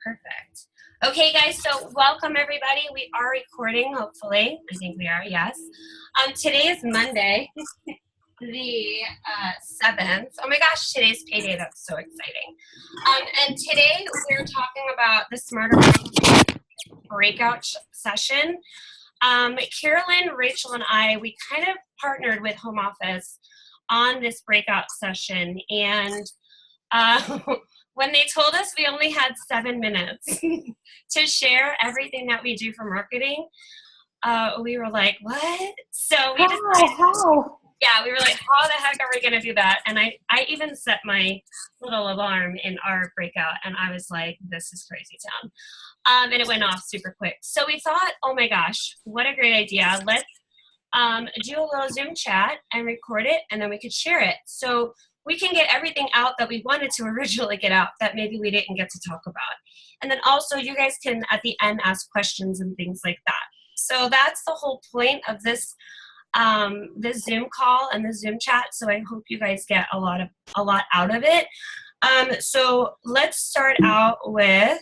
Perfect. Okay, guys, so welcome everybody. We are recording, hopefully. I think we are, yes. Today is Monday, the 7th. Oh my gosh, today's payday. That's so exciting. And today we're talking about the Smarter breakout session. Carolyn, Rachel, and I, we kind of partnered with Home Office on this breakout session, and when they told us we only had 7 minutes to share everything that we do for marketing, we were like, what? So we decided, yeah, we were like, how the heck are we going to do that? And I even set my little alarm in our breakout, and I was like, this is crazy town. And it went off super quick. So we thought, oh my gosh, what a great idea. Let's do a little Zoom chat and record it, and then we could share it. So we can get everything out that we wanted to originally get out that maybe we didn't get to talk about. And then also you guys can at the end ask questions and things like that. So that's the whole point of this this Zoom call and the Zoom chat. So I hope you guys get a lot out of it. So let's start out with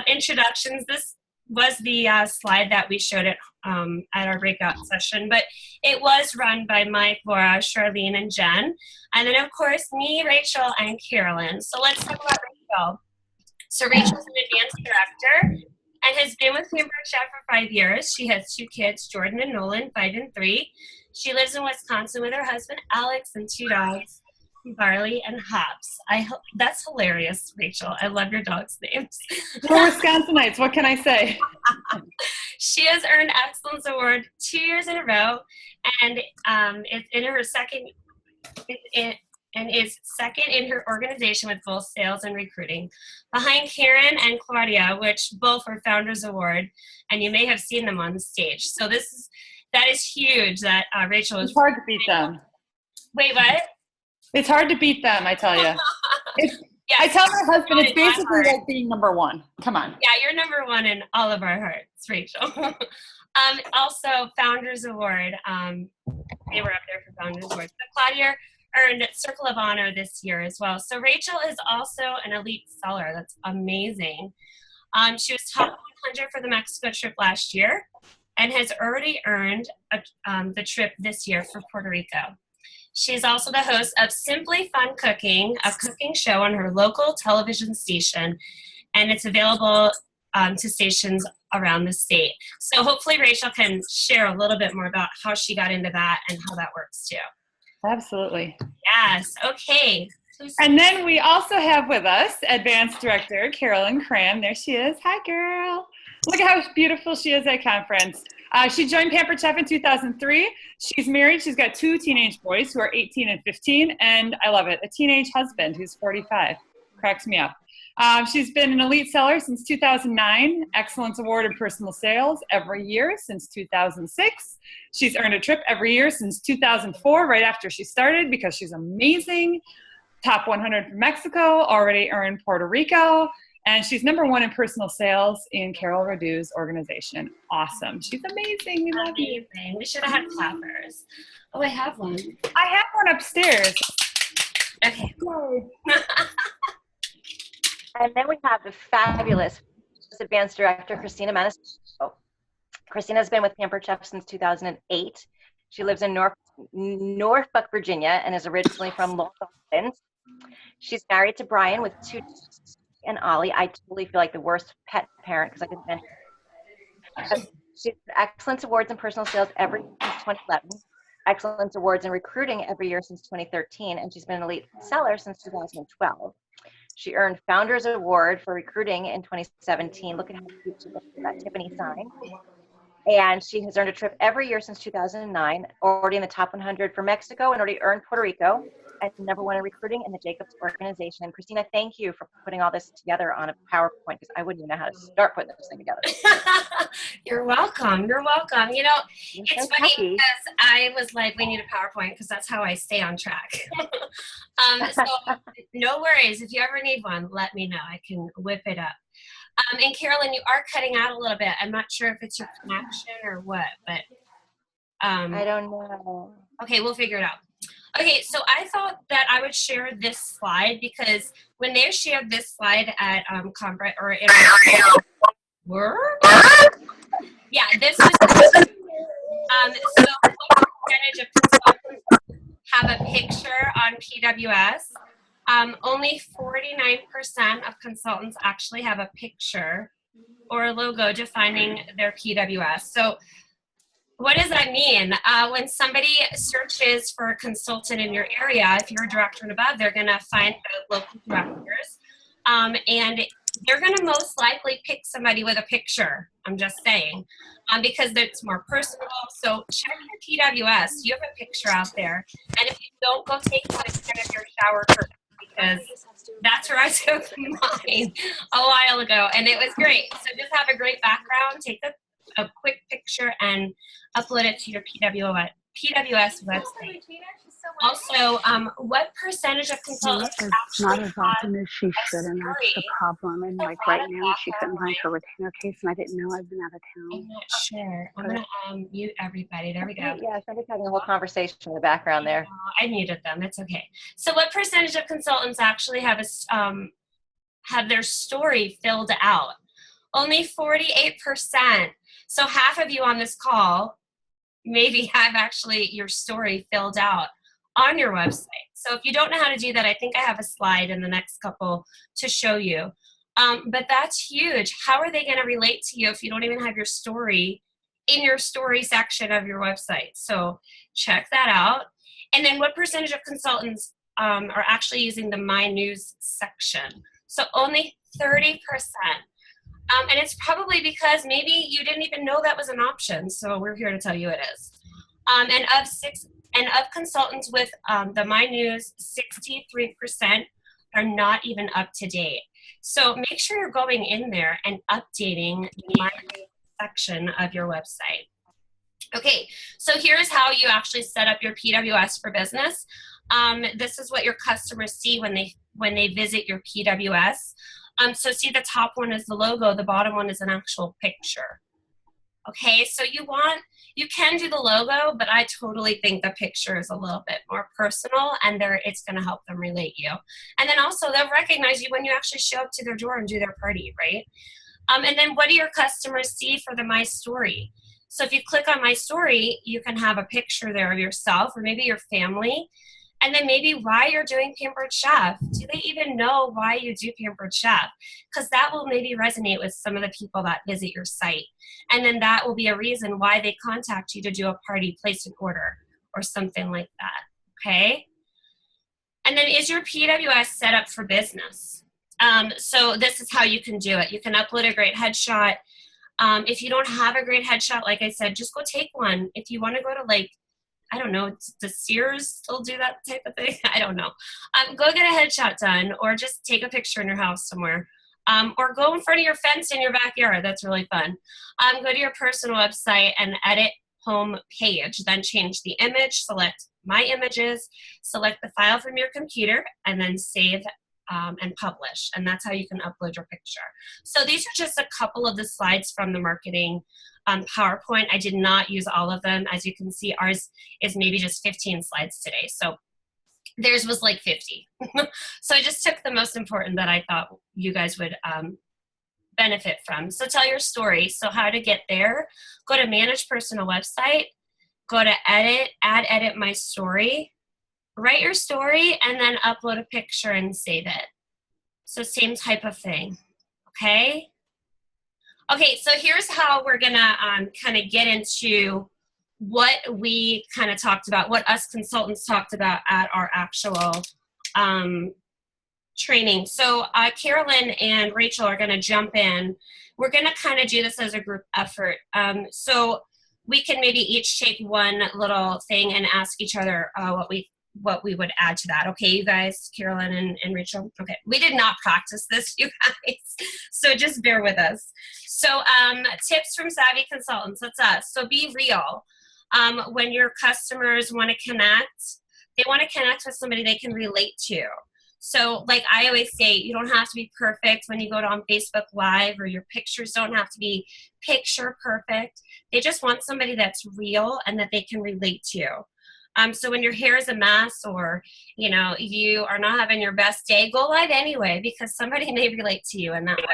introductions. This was the slide that we showed at our breakout session, but it was run by Mike, Laura, Charlene, and Jen. And then, of course, me, Rachel, and Carolyn. So let's talk about Rachel. So Rachel's an advanced director and has been with Cambridge for 5 years. She has 2 kids, Jordan and Nolan, 5 and 3. She lives in Wisconsin with her husband, Alex, and 2 dogs, Barley and Hops. That's hilarious, Rachel. I love your dog's names. We're Wisconsinites. What can I say? She has earned Excellence Award 2 years in a row, and it's in her second. And is second in her organization with both sales and recruiting, behind Karen and Claudia, which both were Founders Award, and you may have seen them on the stage. So that is huge. That Rachel is. It's hard to beat them. Wait, what? It's hard to beat them, I tell you. Yes, I tell my husband it's basically like being number 1. Come on. Yeah, you're number 1 in all of our hearts, Rachel. Also, Founders Award. They were up there for Founders Award. So Claudia earned Circle of Honor this year as well. So Rachel is also an elite seller. That's amazing. She was top 100 for the Mexico trip last year and has already earned the trip this year for Puerto Rico. She's also the host of Simply Fun Cooking, a cooking show on her local television station, and it's available to stations around the state. So hopefully Rachel can share a little bit more about how she got into that and how that works too. Absolutely. Yes. Okay. And then we also have with us Advanced Director Carolyn Cram. There she is. Hi, girl. Look at how beautiful she is at conference. She joined Pampered Chef in 2003. She's married. She's got 2 teenage boys who are 18 and 15. And I love it. A teenage husband who's 45. Cracks me up. She's been an elite seller since 2009, Excellence Award in Personal Sales every year since 2006. She's earned a trip every year since 2004, right after she started, because she's amazing. Top 100 from Mexico, already earned Puerto Rico, and she's number 1 in personal sales in Carol Radu's organization. Awesome. She's amazing. We love you. We should have had clappers. Oh, I have one. I have one upstairs. Okay. And then we have the fabulous Advanced Director, Christina Manis. Christina's been with Pampered Chef since 2008. She lives in Norfolk, Virginia, and is originally from Long Island. She's married to Brian with 2 and Ollie. I totally feel like the worst pet parent because I didn't mention. She's Excellence Awards in Personal Sales every year since 2011. Excellence Awards in Recruiting every year since 2013, and she's been an elite seller since 2012. She earned Founders Award for Recruiting in 2017. Look at how cute she looks with that Tiffany sign. And she has earned a trip every year since 2009, already in the top 100 for Mexico, and already earned Puerto Rico, and number 1 in recruiting in the Jacobs organization. Christina, thank you for putting all this together on a PowerPoint, because I wouldn't even know how to start putting this thing together. You're welcome. You're welcome. You know, it's funny because I was like, we need a PowerPoint because that's how I stay on track. So no worries. If you ever need one, let me know. I can whip it up. And Carolyn, you are cutting out a little bit. I'm not sure if it's your connection or what, but I don't know. Okay, we'll figure it out. Okay, so I thought that I would share this slide because when they shared this slide at conference or in work, yeah, this was so what percentage of consultants have a picture on PWS? Only 49% of consultants actually have a picture or a logo defining their PWS. So what does that mean? When somebody searches for a consultant in your area, if you're a director and above, they're going to find the local directors. And they're going to most likely pick somebody with a picture, I'm just saying, because it's more personal. So check your PWS. You have a picture out there. And if you don't, go take one in front of your shower curtain, because that's where I took mine a while ago. And it was great. So just have a great background. Take a quick picture and upload it to your PWS website. Also, what percentage of consultants not as often as she should, and that's the problem. And like right now, she couldn't find her retainer case, and I didn't know I've been out of town. I'm not sure. I'm gonna mute everybody. There we go. Yeah, somebody's having a whole conversation in the background there. I muted them. It's okay. So, what percentage of consultants actually have their story filled out? Only 48%. So half of you on this call maybe have actually your story filled out on your website. So if you don't know how to do that, I think I have a slide in the next couple to show you. But that's huge. How are they going to relate to you if you don't even have your story in your story section of your website? So check that out. And then what percentage of consultants are actually using the My News section? So only 30%. And it's probably because maybe you didn't even know that was an option. So we're here to tell you it is. And of consultants with the My News, 63% are not even up to date. So make sure you're going in there and updating the My News section of your website. Okay, so here's how you actually set up your PWS for business. This is what your customers see when they visit your PWS. So see, the top one is the logo, the bottom one is an actual picture. Okay, so you can do the logo, but I totally think the picture is a little bit more personal, and it's going to help them relate you. And then also they'll recognize you when you actually show up to their door and do their party, right? And then what do your customers see for the My Story? So if you click on My Story, you can have a picture there of yourself or maybe your family. And then maybe why you're doing Pampered Chef. Do they even know why you do Pampered Chef? Because that will maybe resonate with some of the people that visit your site. And then that will be a reason why they contact you to do a party, place an order, or something like that, okay? And then is your PWS set up for business? So this is how you can do it. You can upload a great headshot. If you don't have a great headshot, like I said, just go take one. If you want to go to I don't know, does Sears still do that type of thing? I don't know. Go get a headshot done, or just take a picture in your house somewhere. Or go in front of your fence in your backyard. That's really fun. Go to your personal website and edit home page. Then change the image, select My Images, select the file from your computer, and then save and publish. And that's how you can upload your picture. So these are just a couple of the slides from the marketing PowerPoint. I did not use all of them. As you can see, ours is maybe just 15 slides today. So theirs was like 50. So I just took the most important that I thought you guys would benefit from. So tell your story. So how to get there, go to Manage Personal Website, go to Add Edit My Story, write your story, and then upload a picture and save it. So same type of thing, okay? Okay, so here's how we're gonna kind of get into what we kind of talked about, what us consultants talked about at our actual training. So Carolyn and Rachel are gonna jump in. We're gonna kind of do this as a group effort. So we can maybe each take one little thing and ask each other what we would add to that. Okay, you guys, Carolyn and Rachel? Okay, we did not practice this, you guys, so just bear with us. So tips from Savvy Consultants, that's us. So be real. When your customers want to connect, they want to connect with somebody they can relate to. So like I always say, you don't have to be perfect when you go on Facebook Live, or your pictures don't have to be picture perfect. They just want somebody that's real and that they can relate to. So when your hair is a mess or, you know, you are not having your best day, go live anyway, because somebody may relate to you in that way.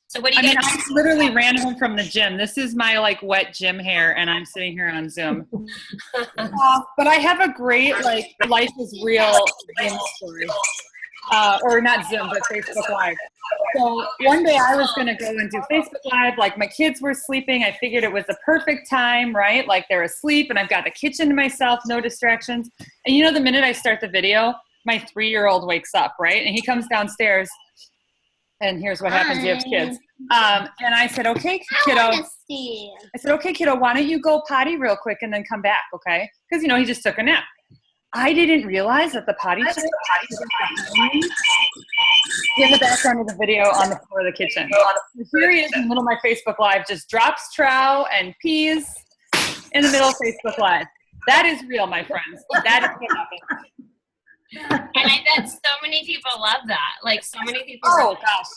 So what do you I literally ran home from the gym. This is my like wet gym hair, and I'm sitting here on Zoom. But I have a great like life is real Zoom story. Or not Zoom, but Facebook Live. So one day I was going to go and do Facebook Live. Like my kids were sleeping. I figured it was the perfect time, right? Like they're asleep and I've got the kitchen to myself, no distractions. And you know, the minute I start the video, my 3-year-old wakes up, right? And he comes downstairs and here's what happens. You have kids. And I said, okay, kiddo. Why don't you go potty real quick and then come back, okay? Because, you know, he just took a nap. I didn't realize that the potty train in the background of the video on the floor of the kitchen. Here he is in the middle of my Facebook Live, just drops trow and peas in the middle of Facebook Live. That is real, my friends. That is what happened. And I bet so many people love that. Like so many people. Oh, gosh.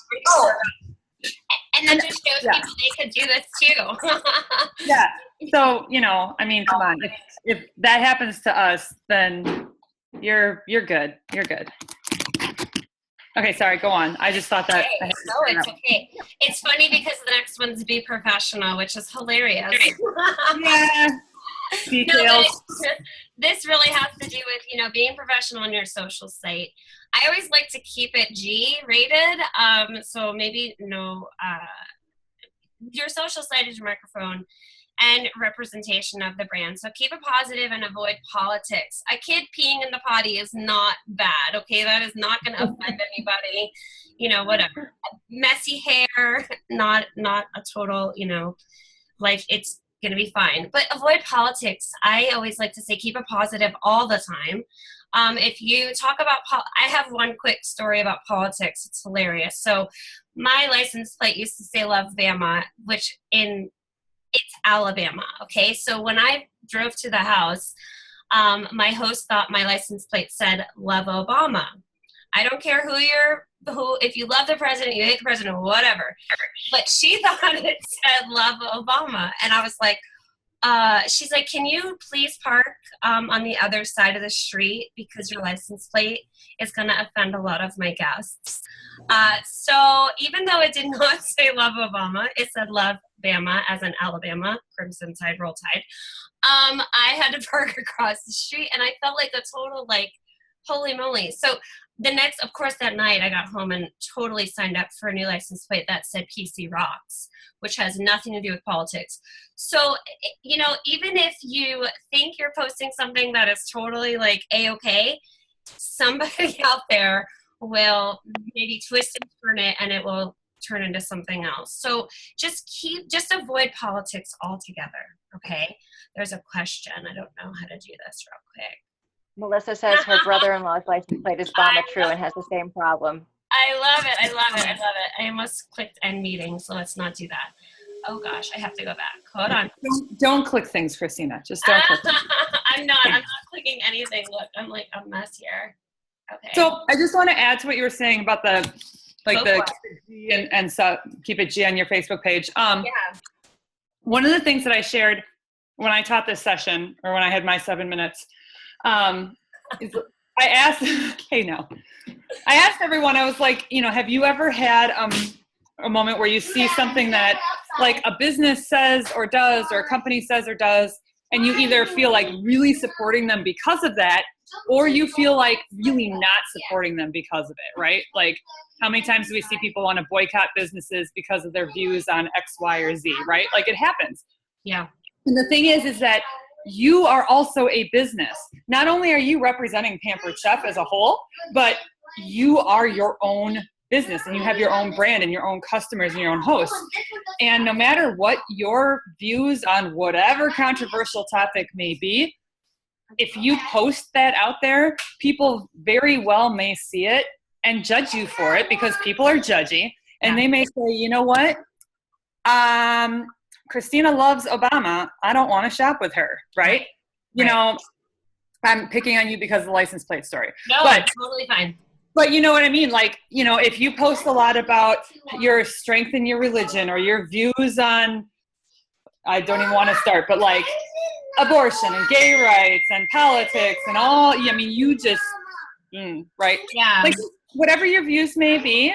And that just shows people they could do this too. Yeah. So, you know, I mean, come on. If that happens to us, then you're good. You're good. Okay, sorry, go on. I just thought that. Okay. No, it's okay. It's funny because the next one's be professional, which is hilarious. Yeah. Details. No, this really has to do with, you know, being professional on your social site. I always like to keep it G rated. So maybe your social site is your microphone and representation of the brand. So keep it positive and avoid politics. A kid peeing in the potty is not bad, okay? That is not going to offend anybody, you know, whatever. Messy hair, not a total, you know, like it's going to be fine. But avoid politics. I always like to say keep it positive all the time. If you talk about, I have one quick story about politics. It's hilarious. So my license plate used to say Love Bama, which it's Alabama, okay? So when I drove to the house, my host thought my license plate said Love Obama. I don't care if you love the president, you hate the president, whatever. But she thought it said Love Obama. And I was like, she's like, can you please park on the other side of the street because your license plate is going to offend a lot of my guests. So even though it did not say Love Obama, it said Love Bama as in Alabama, Crimson Tide, Roll Tide. I had to park across the street and I felt like a total like, holy moly. So of course that night I got home and totally signed up for a new license plate that said PC Rocks, which has nothing to do with politics. So, you know, even if you think you're posting something that is totally like A-okay, somebody out there will maybe twist and turn it and it will turn into something else. So just avoid politics altogether, okay? There's a question. I don't know how to do this real quick. Melissa says her brother-in-law's license plate is Bama True and has the same problem. I love it. I almost clicked end meeting, so let's not do that. Oh gosh, I have to go back. Hold on. Don't click things, Christina. Just don't click things. I'm not clicking anything. Look, I'm like a mess here. Okay. So I just want to add to what you were saying about the keep it G and so keep it G on your Facebook page. Yeah. One of the things that I shared when I taught this session or when I had my 7 minutes, is I asked, I asked everyone, I was like, you know, have you ever had a moment where you see something that like a business says or does, or a company says or does, and you either feel like really supporting them because of that, or you feel like really not supporting them because of it, right? Like how many times do we see people want to boycott businesses because of their views on X, Y, or Z, right? Like it happens. Yeah. And the thing is that you are also a business. Not only are you representing Pampered Chef as a whole, but you are your own business and you have your own brand and your own customers and your own hosts. And no matter what your views on whatever controversial topic may be, if you post that out there, people very well may see it and judge you for it because people are judgy. And they may say, you know what? Christina loves Obama. I don't want to shop with her, right? You know, I'm picking on you because of the license plate story. No, but totally fine. But you know what I mean? Like, you know, if you post a lot about your strength in your religion or your views on, I don't even want to start, but like abortion and gay rights and politics and all, I mean, you just, right? Yeah. Like, whatever your views may be,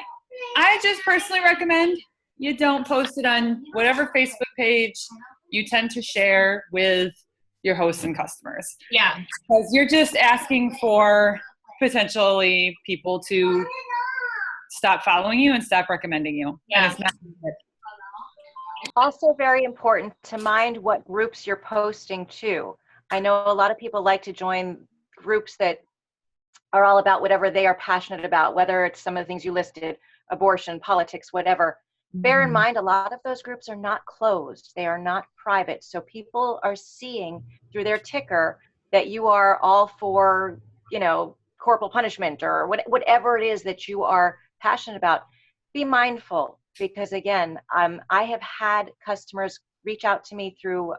I just personally recommend you don't post it on whatever Facebook page you tend to share with your hosts and customers. Yeah. Because you're just asking for potentially people to stop following you and stop recommending you. Yeah. And it's not good. Also very important to mind what groups you're posting to. I know a lot of people like to join groups that are all about whatever they are passionate about, whether it's some of the things you listed, abortion, politics, whatever. Bear in mind, a lot of those groups are not closed. They are not private. So people are seeing through their ticker that you are all for, you know, corporal punishment or whatever it is that you are passionate about. Be mindful, because again, I have had customers reach out to me through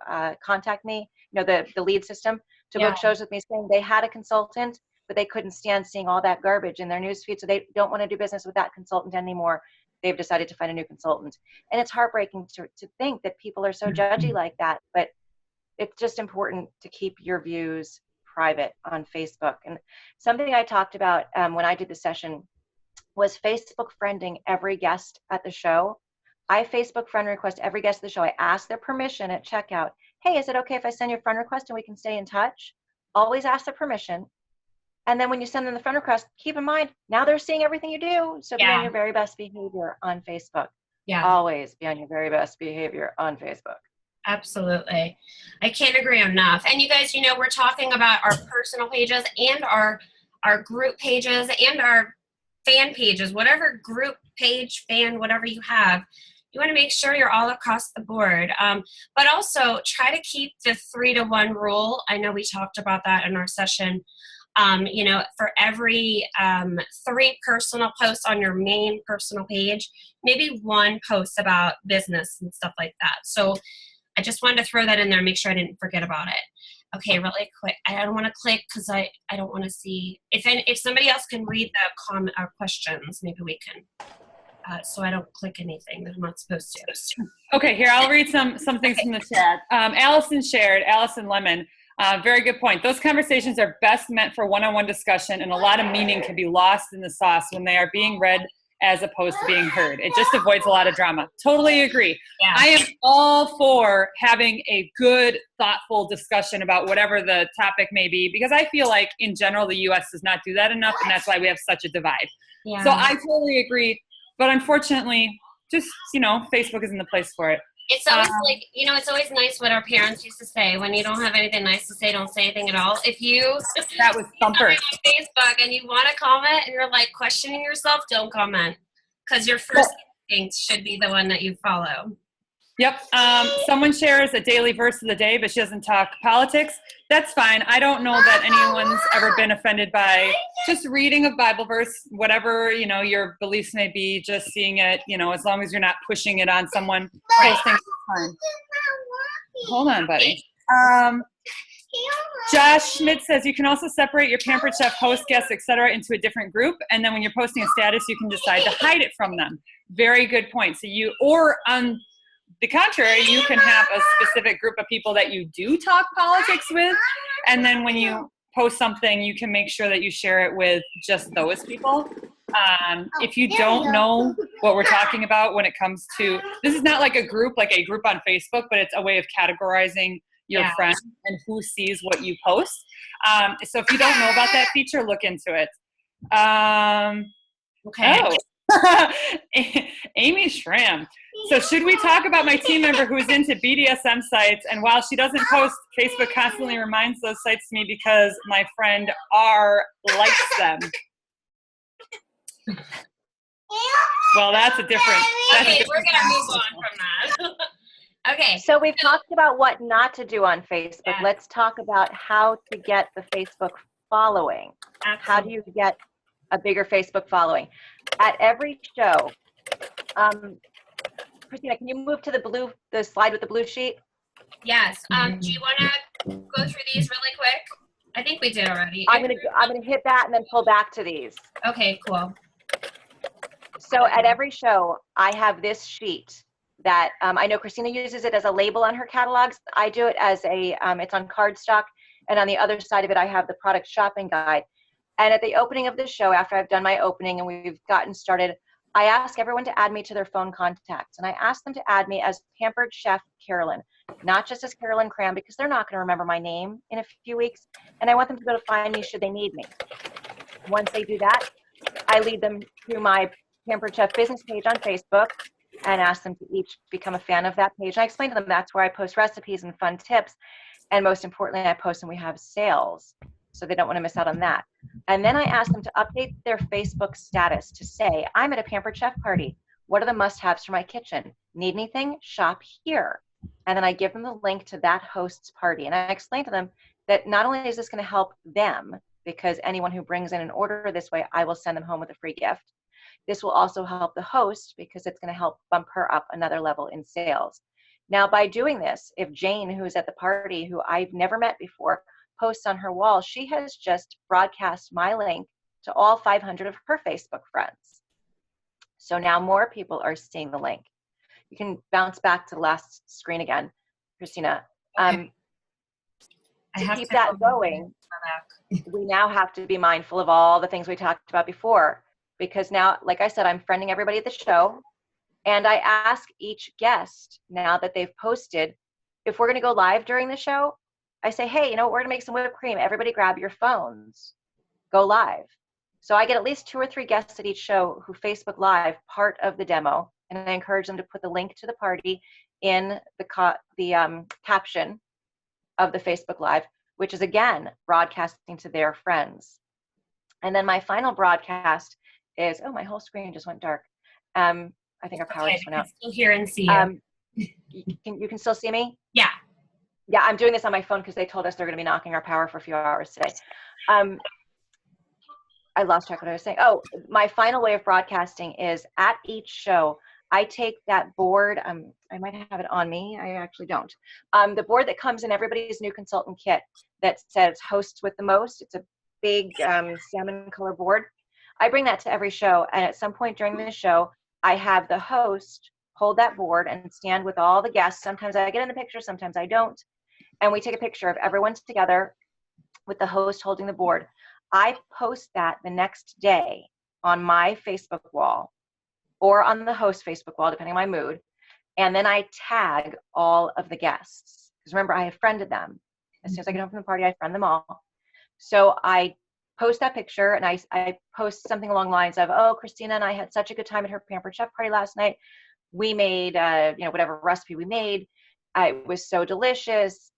Contact Me, you know, the lead system, to book shows with me, saying they had a consultant, but they couldn't stand seeing all that garbage in their newsfeed, so they don't want to do business with that consultant anymore. They've decided to find a new consultant. And it's heartbreaking to think that people are so judgy like that, but it's just important to keep your views private on Facebook. And something I talked about when I did the session was Facebook friending every guest at the show. I Facebook friend request every guest at the show. I ask their permission at checkout. Hey, is it okay if I send you a friend request and we can stay in touch? Always ask their permission. And then when you send them the friend request, keep in mind, now they're seeing everything you do. So be on your very best behavior on Facebook. Yeah. Always be on your very best behavior on Facebook. Absolutely. I can't agree enough. And you guys, you know, we're talking about our personal pages and our group pages and our fan pages, whatever group page, fan, whatever you have. You want to make sure you're all across the board. But also try to keep the 3-to-1 rule. I know we talked about that in our session. You know, for every 3 personal posts on your main personal page, maybe 1 post about business and stuff like that. So I just wanted to throw that in there and make sure I didn't forget about it. Okay, really quick. I don't want to click because I don't want to see. If somebody else can read the comment or questions, maybe we can. So I don't click anything that I'm not supposed to. Okay, here, I'll read some things from the chat. Allison shared, Allison Lemon, very good point. Those conversations are best meant for one-on-one discussion, and a lot of meaning can be lost in the sauce when they are being read as opposed to being heard. It just avoids a lot of drama. Totally agree. Yeah. I am all for having a good, thoughtful discussion about whatever the topic may be, because I feel like in general the U.S. does not do that enough, and that's why we have such a divide. Yeah. So I totally agree. But unfortunately, just, you know, Facebook isn't the place for it. It's always like, you know, it's always nice what our parents used to say. When you don't have anything nice to say, don't say anything at all. If you that was thumper on Facebook and you want to comment and you're like questioning yourself, don't comment, because your first instinct should be the one that you follow. Yep. Someone shares a daily verse of the day, but she doesn't talk politics. That's fine. I don't know that anyone's ever been offended by just reading a Bible verse, whatever, you know, your beliefs may be, just seeing it, you know, as long as you're not pushing it on someone posting. Hold on, buddy. Josh Schmidt says you can also separate your Pampered Chef host, guests, etc. into a different group, and then when you're posting a status, you can decide to hide it from them. Very good point. So you, or on the contrary, you can have a specific group of people that you do talk politics with, and then when you post something, you can make sure that you share it with just those people. If you don't know what we're talking about when it comes to, this is not like a group on Facebook, but it's a way of categorizing your friends and who sees what you post. So if you don't know about that feature, look into it. Okay. Oh, Amy Schramm. So should we talk about my team member who is into BDSM sites, and while she doesn't post, Facebook constantly reminds those sites to me because my friend R likes them. Well, that's a different. Okay, we're gonna move on from that. Okay. So we've talked about what not to do on Facebook. Yeah. Let's talk about how to get the Facebook following. Absolutely. How do you get a bigger Facebook following? At every show, Christina, can you move to the slide with the blue sheet? Yes. Do you want to go through these really quick? I think we did already. I'm gonna hit that and then pull back to these. Okay, cool. So at every show, I have this sheet. that I know Christina uses it as a label on her catalogs. I do it as it's on cardstock, and on the other side of it, I have the product shopping guide. And at the opening of the show, after I've done my opening and we've gotten started, I ask everyone to add me to their phone contacts. And I ask them to add me as Pampered Chef Carolyn, not just as Carolyn Cram, because they're not going to remember my name in a few weeks. And I want them to be able to find me should they need me. Once they do that, I lead them to my Pampered Chef business page on Facebook and ask them to each become a fan of that page. And I explain to them that's where I post recipes and fun tips. And most importantly, I post when we have sales, so they don't want to miss out on that. And then I ask them to update their Facebook status to say, I'm at a Pampered Chef party. What are the must-haves for my kitchen? Need anything? Shop here. And then I give them the link to that host's party. And I explain to them that not only is this going to help them, because anyone who brings in an order this way, I will send them home with a free gift. This will also help the host because it's going to help bump her up another level in sales. Now, by doing this, if Jane, who's at the party, who I've never met before, posts on her wall, she has just broadcast my link to all 500 of her Facebook friends. So now more people are seeing the link. You can bounce back to the last screen again, Christina. Okay. To keep that going, we now have to be mindful of all the things we talked about before, because now, like I said, I'm friending everybody at the show. And I ask each guest, now that they've posted, if we're going to go live during the show, I say, hey, you know, we're going to make some whipped cream. Everybody grab your phones. Go live. So I get at least 2 or 3 guests at each show who Facebook Live part of the demo. And I encourage them to put the link to the party in the caption of the Facebook Live, which is, again, broadcasting to their friends. And then my final broadcast is, oh, my whole screen just went dark. I think our power just went out. I can still hear and see you. You can still see me? Yeah. Yeah, I'm doing this on my phone because they told us they're going to be knocking our power for a few hours today. I lost track of what I was saying. Oh, my final way of broadcasting is at each show, I take that board. I might have it on me. I actually don't. The board that comes in everybody's new consultant kit that says host with the most. It's a big salmon color board. I bring that to every show. And at some point during the show, I have the host hold that board and stand with all the guests. Sometimes I get in the picture, sometimes I don't. And we take a picture of everyone together with the host holding the board. I post that the next day on my Facebook wall or on the host Facebook wall, depending on my mood. And then I tag all of the guests. Because remember, I have friended them. As soon as I get home from the party, I friend them all. So I post that picture and I post something along the lines of, oh, Christina and I had such a good time at her Pampered Chef party last night. We made, whatever recipe we made. It was so delicious.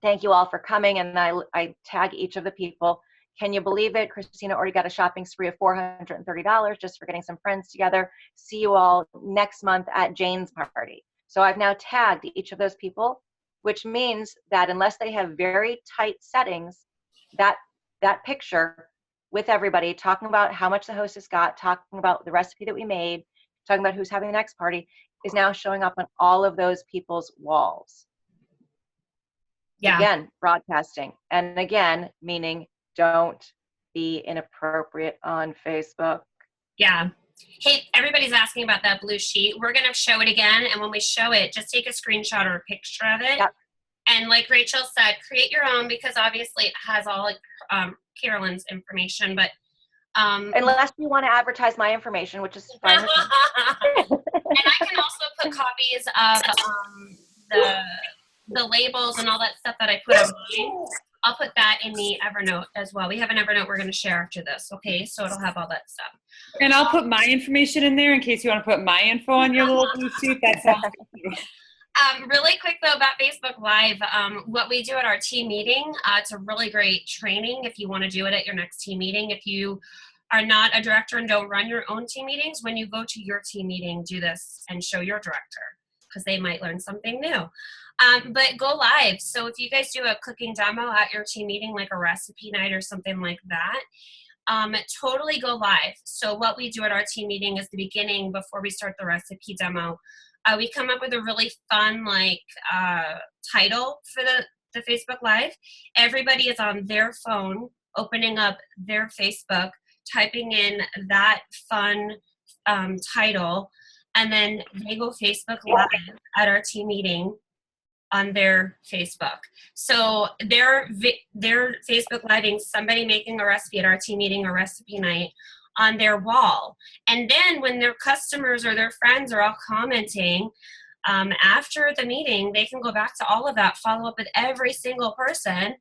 Thank you all for coming. And I tag each of the people. Can you believe it? Christina already got a shopping spree of $430 just for getting some friends together. See you all next month at Jane's party. So I've now tagged each of those people, which means that unless they have very tight settings, that picture with everybody talking about how much the hostess got, talking about the recipe that we made, talking about who's having the next party, is now showing up on all of those people's walls. Yeah. Again, broadcasting. And again, meaning don't be inappropriate on Facebook. Yeah. Hey, everybody's asking about that blue sheet. We're going to show it again. And when we show it, just take a screenshot or a picture of it. Yep. And like Rachel said, create your own, because obviously it has all Carolyn's information. But unless you want to advertise my information, which is fine with me. And I can also put copies of the labels and all that stuff that I put on mine. I'll put that in the Evernote as well. We have an Evernote we're going to share after this, okay? So it'll have all that stuff. And I'll put my information in there in case you want to put my info on your little blue sheet. That sounds good. Really quick though about Facebook Live, what we do at our team meeting, it's a really great training if you want to do it at your next team meeting. If you are not a director and don't run your own team meetings, when you go to your team meeting, do this and show your director, because they might learn something new. But go live. So if you guys do a cooking demo at your team meeting, like a recipe night or something like that, totally go live. So what we do at our team meeting is the beginning, before we start the recipe demo, we come up with a really fun title for the Facebook Live. Everybody is on their phone, opening up their Facebook, typing in that fun title, and then they go Facebook Live at our team meeting on their Facebook. So they're Facebook Living somebody making a recipe at our team meeting or recipe night on their wall. And then when their customers or their friends are all commenting, after the meeting, they can go back to all of that, follow up with every single person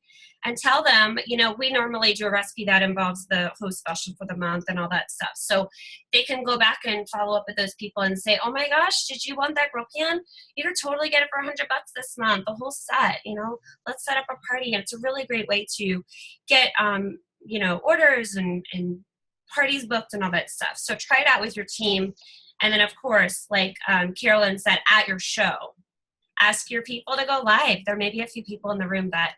and tell them, we normally do a recipe that involves the host special for the month and all that stuff. So they can go back and follow up with those people and say, oh my gosh, did you want that grill pan? You could totally get it for $100 this month, the whole set, let's set up a party. And it's a really great way to get, orders and parties booked and all that stuff. So try it out with your team. And then, of course, like Carolyn said, at your show, ask your people to go live. There may be a few people in the room that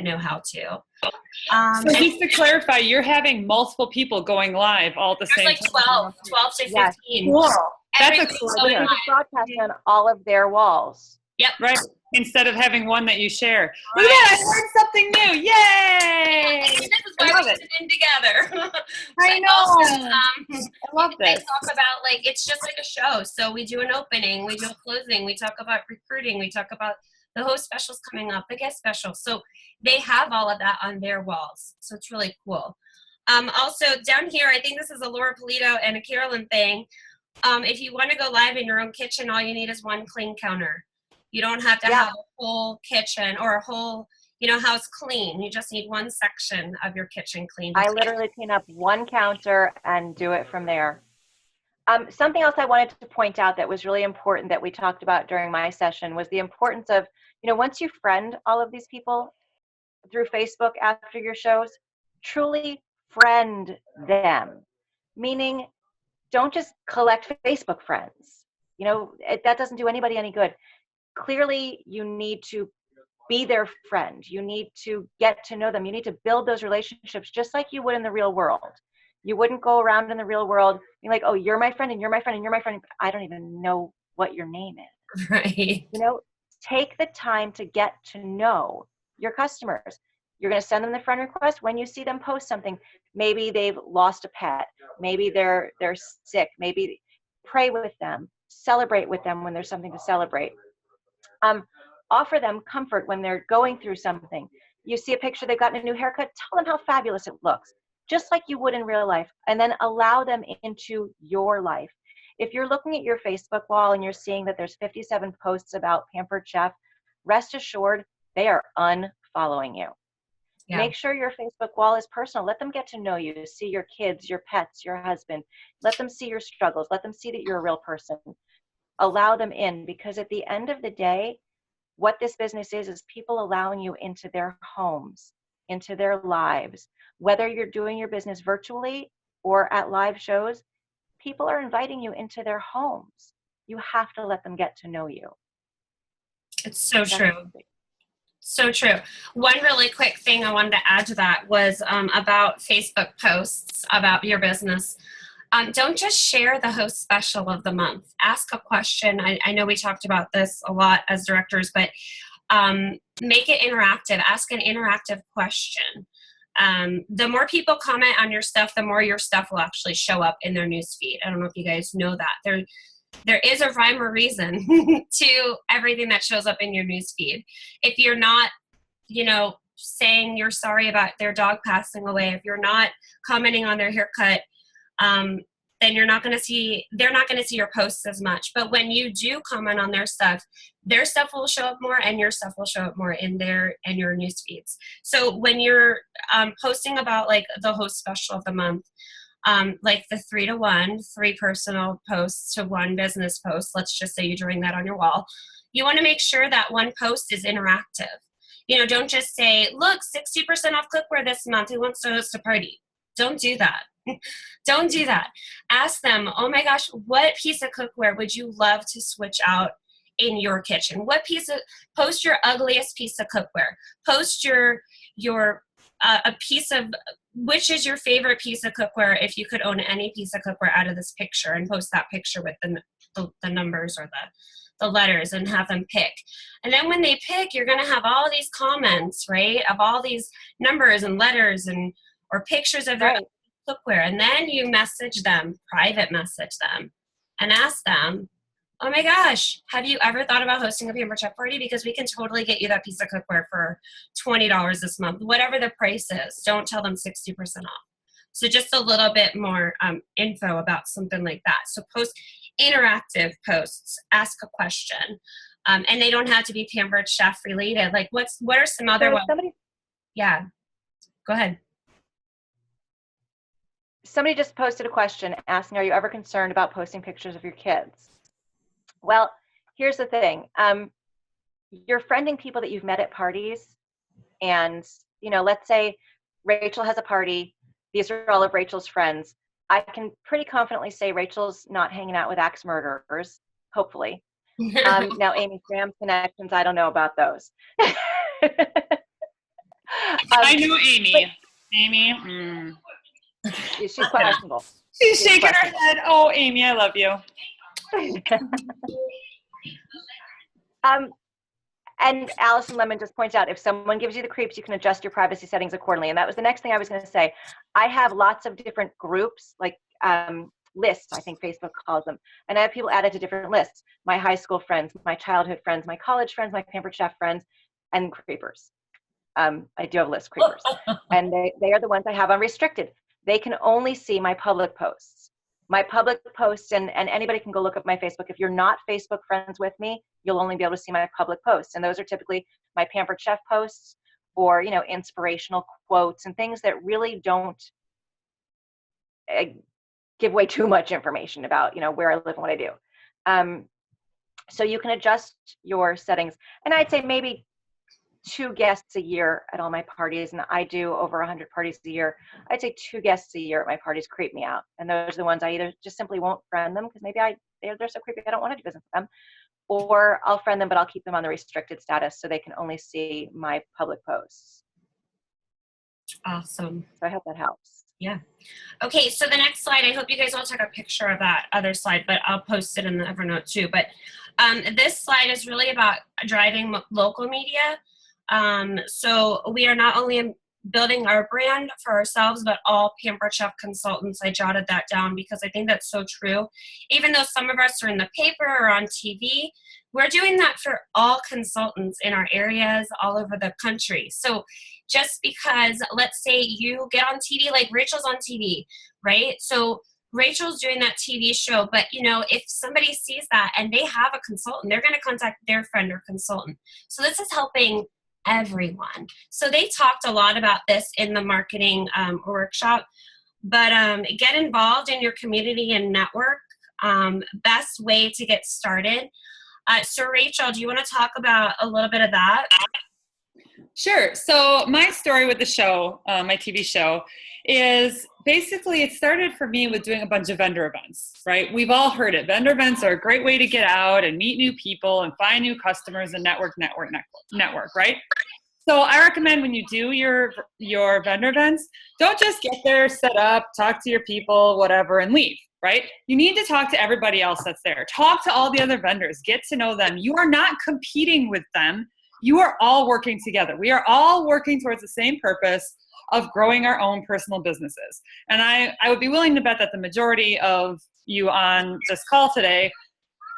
know how to. So just to clarify, you're having multiple people going live all at the same time. There's like 12 to 15. Yes. Cool. That's a So they can broadcast on all of their walls. Yep. Right. Instead of having one that you share. Look at that, I learned something new. Yay! This is why we sit in together. I know. I love this. They talk about, it's just like a show. So we do an opening, we do a closing, we talk about recruiting, we talk about the host specials coming up, the guest specials. So they have all of that on their walls. So it's really cool. Also down here, I think this is a Laura Polito and a Carolyn thing. If you want to go live in your own kitchen, all you need is one clean counter. You don't have to have a whole kitchen or a whole, house clean. You just need one section of your kitchen clean. I literally clean up one counter and do it from there. Something else I wanted to point out that was really important that we talked about during my session was the importance of, once you friend all of these people through Facebook after your shows, truly friend them. Meaning, don't just collect Facebook friends. That doesn't do anybody any good. Clearly, you need to be their friend. You need to get to know them. You need to build those relationships just like you would in the real world. You wouldn't go around in the real world being like, oh, you're my friend and you're my friend and you're my friend. I don't even know what your name is. Right. Take the time to get to know your customers. You're going to send them the friend request when you see them post something. Maybe they've lost a pet. Maybe they're sick. Maybe pray with them. Celebrate with them when there's something to celebrate. Offer them comfort when they're going through something. You see a picture, they've gotten a new haircut, tell them how fabulous it looks, just like you would in real life, and then allow them into your life. If you're looking at your Facebook wall and you're seeing that there's 57 posts about Pampered Chef, rest assured they are unfollowing you. Yeah. Make sure your Facebook wall is personal. Let them get to know you, see your kids, your pets, your husband. Let them see your struggles. Let them see that you're a real person. Allow them in, because at the end of the day, what this business is people allowing you into their homes, into their lives. Whether you're doing your business virtually or at live shows, people are inviting you into their homes. You have to let them get to know you. It's so true. So true. One really quick thing I wanted to add to that was about Facebook posts about your business. Don't just share the host special of the month. Ask a question. I know we talked about this a lot as directors, but make it interactive. Ask an interactive question. The more people comment on your stuff, the more your stuff will actually show up in their newsfeed. I don't know if you guys know that. There is a rhyme or reason to everything that shows up in your newsfeed. If you're not, saying you're sorry about their dog passing away, if you're not commenting on their haircut, then they're not going to see your posts as much. But when you do comment on their stuff will show up more, and your stuff will show up more in your news feeds. So when you're posting about like the host special of the month, like the 3-to-1, 3 personal posts to 1 business post, let's just say you're doing that on your wall, you want to make sure that one post is interactive. Don't just say, look, 60% off cookware this month, who wants to host a party? Don't do that. Don't do that. Ask them, oh my gosh, what piece of cookware would you love to switch out in your kitchen? Post your ugliest piece of cookware. Post a piece of, which is your favorite piece of cookware if you could own any piece of cookware out of this picture, and post that picture with the numbers or the letters and have them pick. And then when they pick, you're going to have all these comments, right, of all these numbers and letters or pictures of their cookware. And then you private message them and ask them, Oh my gosh, have you ever thought about hosting a Pampered Chef party? Because we can totally get you that piece of cookware for $20 this month, whatever the price is. Don't tell them 60% off. So just a little bit more info about something like that. So post interactive posts, ask a question, and they don't have to be Pampered Chef related. Like what are some other ones? Yeah, go ahead. Somebody just posted a question asking, are you ever concerned about posting pictures of your kids? Well, here's the thing. You're friending people that you've met at parties. And, let's say Rachel has a party. These are all of Rachel's friends. I can pretty confidently say Rachel's not hanging out with axe murderers, hopefully. Now, Amy Graham's connections, I don't know about those. I know Amy. Amy. She's questionable. She's shaking her head. Oh, Amy, I love you. And Allison Lemon just points out, if someone gives you the creeps, you can adjust your privacy settings accordingly. And that was the next thing I was going to say. I have lots of different groups, like lists, I think Facebook calls them. And I have people added to different lists. My high school friends, my childhood friends, my college friends, my Pampered Chef friends, and creepers. I do have a list of creepers. And they are the ones I have unrestricted. They can only see my public posts. My public posts, and anybody can go look up my Facebook. If you're not Facebook friends with me, you'll only be able to see my public posts. And those are typically my Pampered Chef posts or, inspirational quotes and things that really don't give away too much information about, where I live and what I do. So you can adjust your settings. And I'd say maybe 2 guests a year at all my parties, and I do over 100 parties a year. I'd say 2 guests a year at my parties creep me out, and those are the ones I either just simply won't friend them because maybe they're so creepy I don't want to do business with them, or I'll friend them but I'll keep them on the restricted status so they can only see my public posts. Awesome. So I hope that helps. Yeah. Okay, so the next slide, I hope you guys all took a picture of that other slide, but I'll post it in the Evernote too. But this slide is really about driving local media. So we are not only building our brand for ourselves, but all Pampered Chef consultants. I jotted that down because I think that's so true. Even though some of us are in the paper or on TV, we're doing that for all consultants in our areas all over the country. So just because, let's say you get on TV, like Rachel's on TV, right? So Rachel's doing that TV show, but if somebody sees that and they have a consultant, they're going to contact their friend or consultant. So this is helping everyone. So they talked a lot about this in the marketing workshop, but get involved in your community and network. Best way to get started. So Rachel, do you want to talk about a little bit of that? Sure. So my story with the show, my TV show, is basically it started for me with doing a bunch of vendor events, right? We've all heard it. Vendor events are a great way to get out and meet new people and find new customers and network, right? So I recommend when you do your vendor events, don't just get there, set up, talk to your people, whatever, and leave, right? You need to talk to everybody else that's there. Talk to all the other vendors. Get to know them. You are not competing with them. You are all working together. We are all working towards the same purpose of growing our own personal businesses. And I would be willing to bet that the majority of you on this call today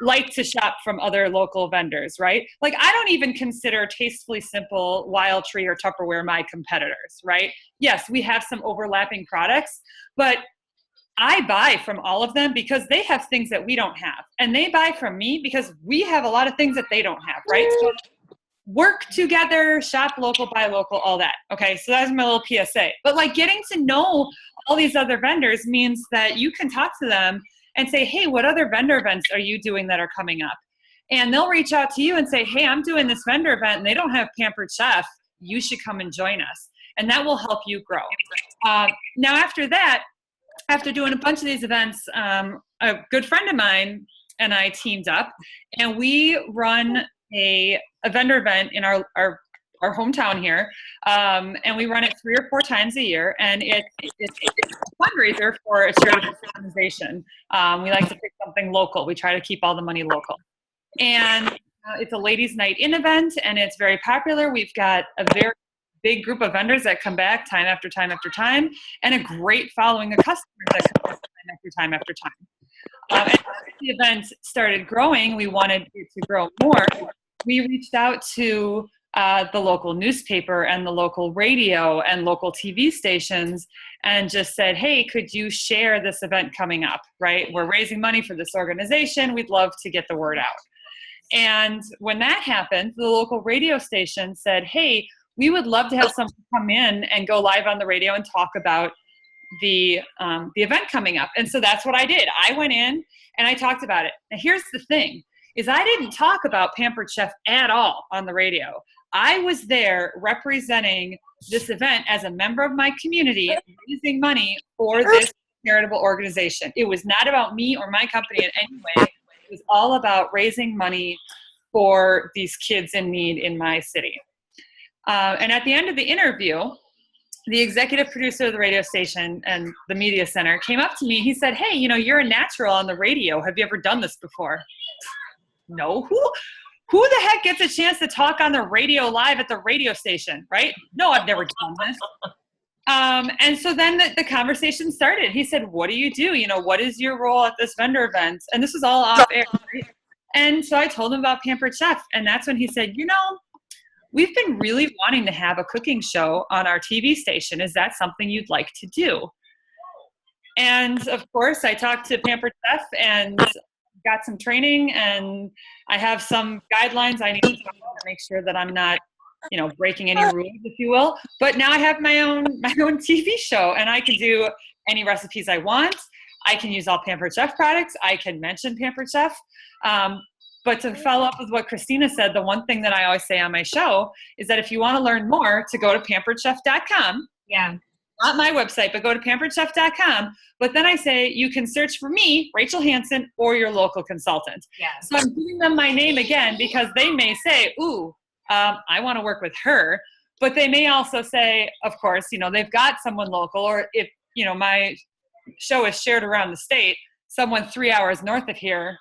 like to shop from other local vendors, right? Like I don't even consider Tastefully Simple, Wild Tree, or Tupperware my competitors, right? Yes, we have some overlapping products, but I buy from all of them because they have things that we don't have. And they buy from me because we have a lot of things that they don't have, right? So work together, shop local, buy local, all that. Okay, so that's my little PSA. But like getting to know all these other vendors means that you can talk to them and say, hey, what other vendor events are you doing that are coming up? And they'll reach out to you and say, hey, I'm doing this vendor event and they don't have Pampered Chef. You should come and join us. And that will help you grow. Now after that, after doing a bunch of these events, a good friend of mine and I teamed up and we run a vendor event in our hometown here, and we run it 3 or 4 times a year, and it's a fundraiser for a charitable organization. We like to pick something local. We try to keep all the money local, and it's a ladies' night in event, and it's very popular. We've got a very big group of vendors that come back time after time after time, and a great following of customers that come back time after time after time. And as the event started growing, we wanted it to grow more. We reached out to the local newspaper and the local radio and local TV stations and just said, hey, could you share this event coming up, right? We're raising money for this organization. We'd love to get the word out. And when that happened, the local radio station said, hey, we would love to have someone come in and go live on the radio and talk about the event coming up. And so that's what I did. I went in and I talked about it. Now here's the thing, is I didn't talk about Pampered Chef at all on the radio. I was there representing this event as a member of my community, raising money for this charitable organization. It was not about me or my company in any way. It was all about raising money for these kids in need in my city. And at the end of the interview, the executive producer of the radio station and the media center came up to me. He said, hey, you're a natural on the radio. Have you ever done this before? No. Who the heck gets a chance to talk on the radio live at the radio station, right? No, I've never done this. And so then the conversation started. He said, what do you do? What is your role at this vendor event? And this was all off air. Right? And so I told him about Pampered Chef. And that's when he said, we've been really wanting to have a cooking show on our TV station. Is that something you'd like to do? And of course, I talked to Pampered Chef and got some training, and I have some guidelines I need to make sure that I'm not, breaking any rules, if you will. But now I have my own TV show, and I can do any recipes I want. I can use all Pampered Chef products. I can mention Pampered Chef. But to follow up with what Christina said, the one thing that I always say on my show is that if you want to learn more, to go to pamperedchef.com. Yeah. Not my website, but go to pamperedchef.com. But then I say you can search for me, Rachel Hansen, or your local consultant. Yeah. So I'm giving them my name again because they may say, ooh, I want to work with her. But they may also say, of course, they've got someone local, or if, my show is shared around the state, someone 3 hours north of here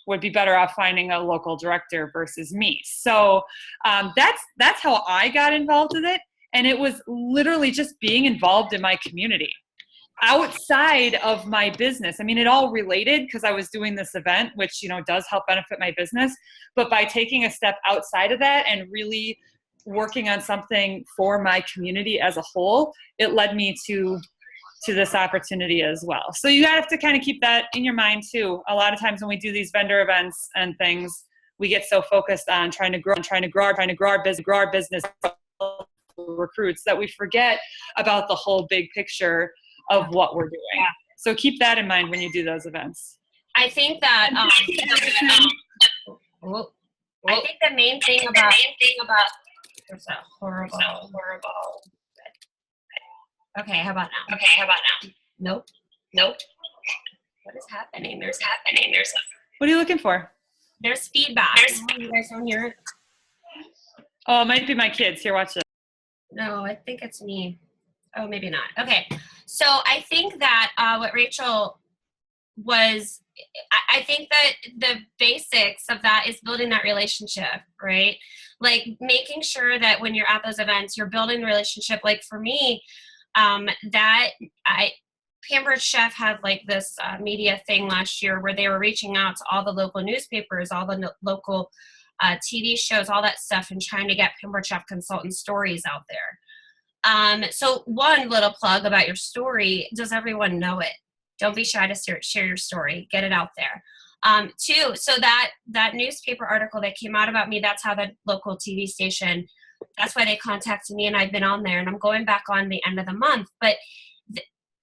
would be better off finding a local director versus me. So that's how I got involved with it. And it was literally just being involved in my community outside of my business. I mean, it all related because I was doing this event, which, does help benefit my business. But by taking a step outside of that and really working on something for my community as a whole, it led me to this opportunity as well. So you have to kind of keep that in your mind too. A lot of times when we do these vendor events and things, we get so focused on trying to grow our business recruits that we forget about the whole big picture of what we're doing. Yeah. So keep that in mind when you do those events. I think that I think the main thing about there's a horrible. Okay, how about now? Nope. What is happening? What are you looking for? There's feedback. You guys don't hear it? Oh, it might be my kids. Here, watch this. No, I think it's me. Oh, maybe not. Okay. So I think that what Rachel was, I think that the basics of that is building that relationship, right? Like making sure that when you're at those events, you're building the relationship. Like for me, Pampered Chef had like this media thing last year where they were reaching out to all the local newspapers, all the local TV shows, all that stuff, and trying to get Pampered Chef consultant stories out there. So one little plug about your story, does everyone know it? Don't be shy to share your story. Get it out there. Two, so that newspaper article that came out about me, that's how the local TV station, that's why they contacted me, and I've been on there, and I'm going back on the end of the month. But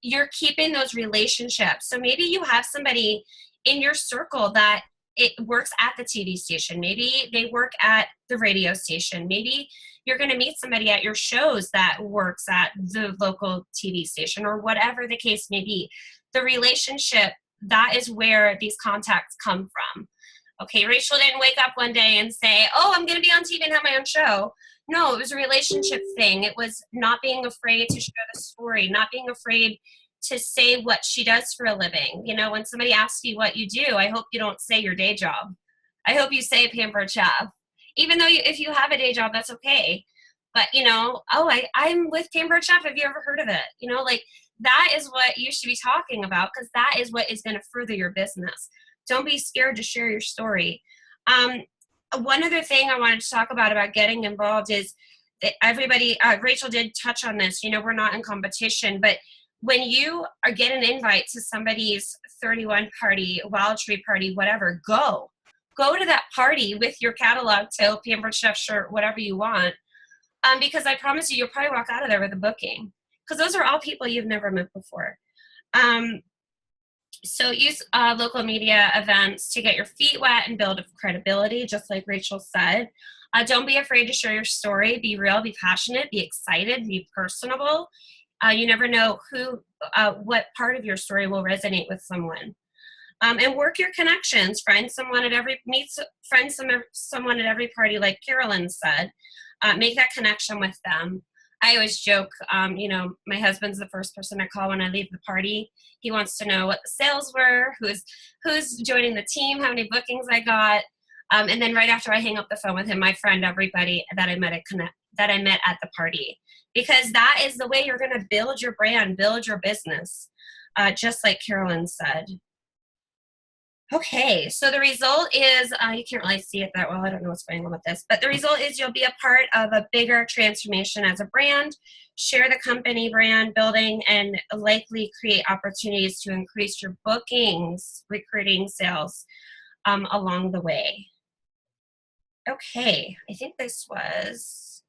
you're keeping those relationships. So maybe you have somebody in your circle that it works at the TV station. Maybe they work at the radio station. Maybe you're going to meet somebody at your shows that works at the local TV station, or whatever the case may be. The relationship, that is where these contacts come from. Okay, Rachel didn't wake up one day and say, oh, I'm going to be on TV and have my own show. No, it was a relationship thing. It was not being afraid to share the story, not being afraid to say what she does for a living. You know, when somebody asks you what you do, I hope you don't say your day job. I hope you say Pampered Chef. Even though if you have a day job, that's okay. But, you know, oh, I'm with Pampered Chef. Have you ever heard of it? You know, like that is what you should be talking about, because that is what is going to further your business. Don't be scared to share your story. One other thing I wanted to talk about getting involved is that everybody, Rachel did touch on this, we're not in competition, but when you get an invite to somebody's 31 party, wild tree party, whatever, go to that party with your catalog tail, Pampered Chef shirt, whatever you want. Because I promise you'll probably walk out of there with a booking, because those are all people you've never met before. So use local media events to get your feet wet and build credibility, just like Rachel said. Don't be afraid to share your story. Be real, be passionate, be excited, be personable. You never know what part of your story will resonate with someone. And work your connections. Friend someone at every party, like Carolyn said. Make that connection with them. I always joke, my husband's the first person I call when I leave the party. He wants to know what the sales were, who's joining the team, how many bookings I got. And then right after I hang up the phone with him, my friend, everybody that I met at the party. Because that is the way you're going to build your brand, build your business, just like Carolyn said. Okay, so the result is, you can't really see it that well, I don't know what's going on with this, but the result is you'll be a part of a bigger transformation as a brand, share the company brand building, and likely create opportunities to increase your bookings, recruiting, sales along the way. Okay, I think this was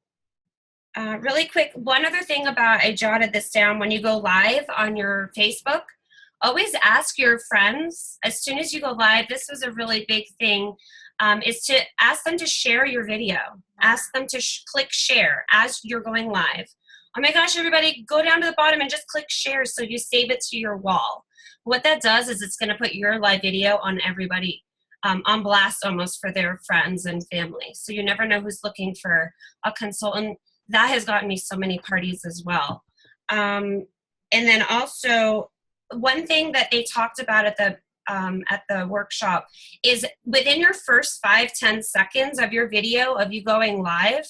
really quick. One other thing I jotted this down, when you go live on your Facebook, always ask your friends as soon as you go live. This was a really big thing, is to ask them to share your video. Ask them to click share as you're going live. Oh my gosh, everybody, go down to the bottom and just click share so you save it to your wall. What that does is it's going to put your live video on everybody, on blast almost, for their friends and family. So you never know who's looking for a consultant. That has gotten me so many parties as well. And then also, one thing that they talked about at the workshop is within your first 5-10 seconds of your video of you going live,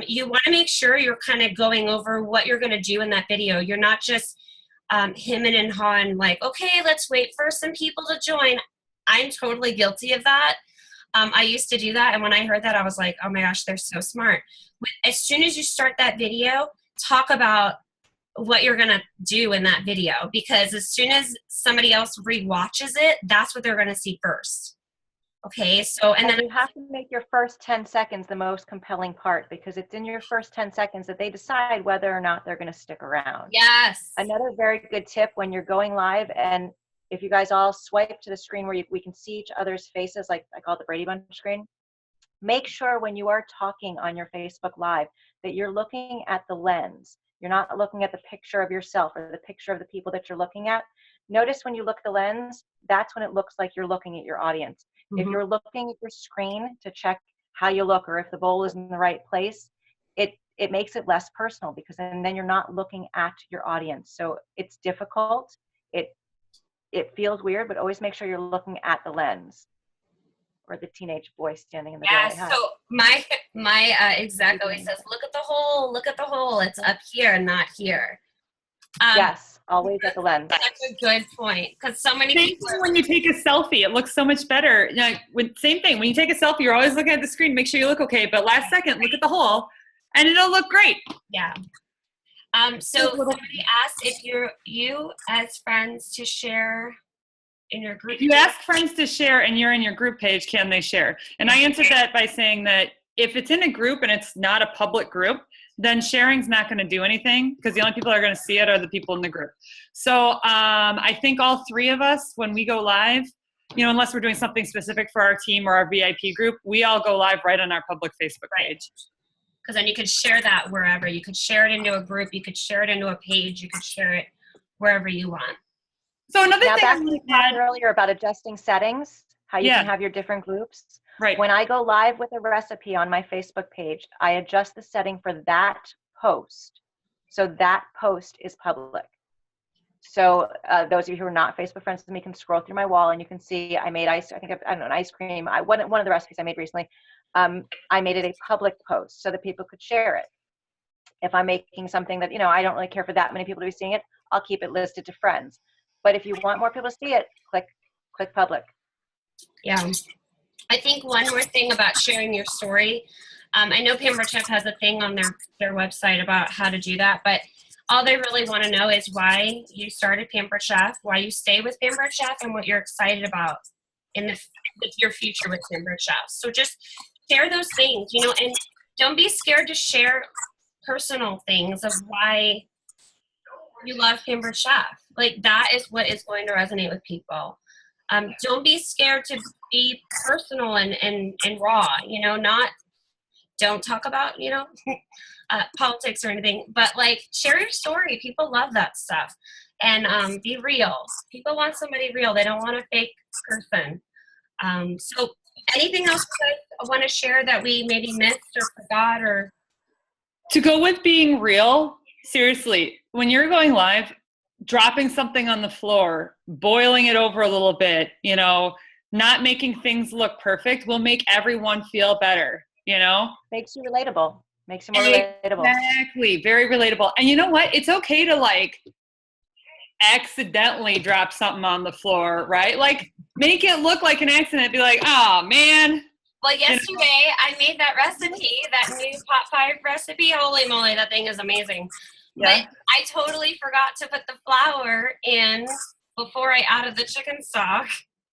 you want to make sure you're kind of going over what you're going to do in that video. You're not just hemming and hawing like, okay, let's wait for some people to join. I'm totally guilty of that. I used to do that, and when I heard that, I was like, oh my gosh, they're so smart. As soon as you start that video, talk about what you're going to do in that video, because as soon as somebody else re-watches it, that's what they're going to see first. Okay, so and then you have to make your first 10 seconds the most compelling part, because it's in your first 10 seconds that they decide whether or not they're going to stick around. Yes. Another very good tip when you're going live, and if you guys all swipe to the screen where we can see each other's faces, like I call it the Brady Bunch screen, make sure when you are talking on your Facebook Live that you're looking at the lens. You're not looking at the picture of yourself or the picture of the people that you're looking at. Notice when you look at the lens, that's when it looks like you're looking at your audience. Mm-hmm. If you're looking at your screen to check how you look or if the bowl is in the right place, it makes it less personal, because then you're not looking at your audience. So it's difficult. It feels weird, but always make sure you're looking at the lens. Or the teenage boy standing in the doorway. Yeah, so my exec always says, look at the hole, it's up here, not here. Yes, always at the lens. That's a good point, because so many people when you take a selfie, it looks so much better. Same thing, when you take a selfie, you're always looking at the screen, make sure you look okay, but last second, look at the hole, and it'll look great. Yeah. So somebody asked if you as friends to share in your group. If you ask friends to share and you're in your group page, can they share? And I answered that by saying that if it's in a group and it's not a public group, then sharing's not going to do anything, because the only people that are going to see it are the people in the group. So I think all three of us, when we go live, unless we're doing something specific for our team or our VIP group, we all go live right on our public Facebook page. Because then you could share that wherever. You could share it into a group. You could share it into a page. You could share it wherever you want. So another thing back to what we talked earlier about adjusting settings, how you can have your different groups. Right. When I go live with a recipe on my Facebook page, I adjust the setting for that post. So that post is public. So those of you who are not Facebook friends with me can scroll through my wall and you can see I made an ice cream. One of the recipes I made recently, I made it a public post so that people could share it. If I'm making something that, I don't really care for that many people to be seeing it, I'll keep it listed to friends. But if you want more people to see it, click public. Yeah. I think one more thing about sharing your story. I know Pampered Chef has a thing on their website about how to do that, but all they really want to know is why you started Pampered Chef, why you stay with Pampered Chef, and what you're excited about with your future with Pampered Chef. So just share those things, and don't be scared to share personal things of why you love Pampered Chef. Like, that is what is going to resonate with people. Don't be scared to be personal and raw, don't talk about, politics or anything, but like, share your story. People love that stuff. And be real. People want somebody real. They don't want a fake person. So anything else you guys want to share that we maybe missed or forgot? Or to go with being real, seriously, when you're going live, dropping something on the floor, boiling it over a little bit, not making things look perfect will make everyone feel better, Makes you relatable. Makes you more relatable. Exactly. Very relatable. And you know what? It's okay to like accidentally drop something on the floor, right? Like, make it look like an accident. Be like, oh man. Well, yesterday I made that recipe, that new pot pie recipe. Holy moly, that thing is amazing. Yeah. But I totally forgot to put the flour in before I added the chicken stock.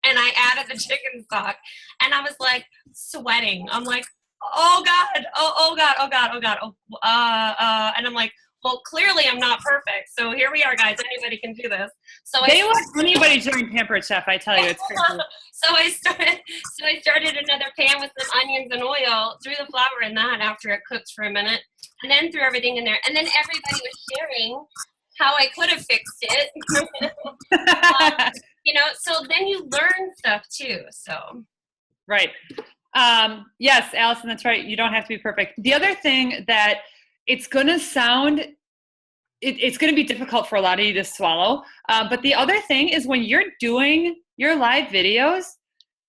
And I added the chicken stock. And I was like sweating. I'm like, oh God, oh God, oh God, oh God. And I'm like, well, clearly I'm not perfect. So here we are, guys. Anybody can do this. So they let anybody join Pampered Chef. I tell you, it's crazy. So I started another pan with some onions and oil, threw the flour in that after it cooked for a minute, and then threw everything in there. And then everybody was sharing how I could have fixed it. So then you learn stuff too. So. Right. Yes, Allison, that's right. You don't have to be perfect. The other thing that it's going to sound, it's going to be difficult for a lot of you to swallow. But the other thing is, when you're doing your live videos,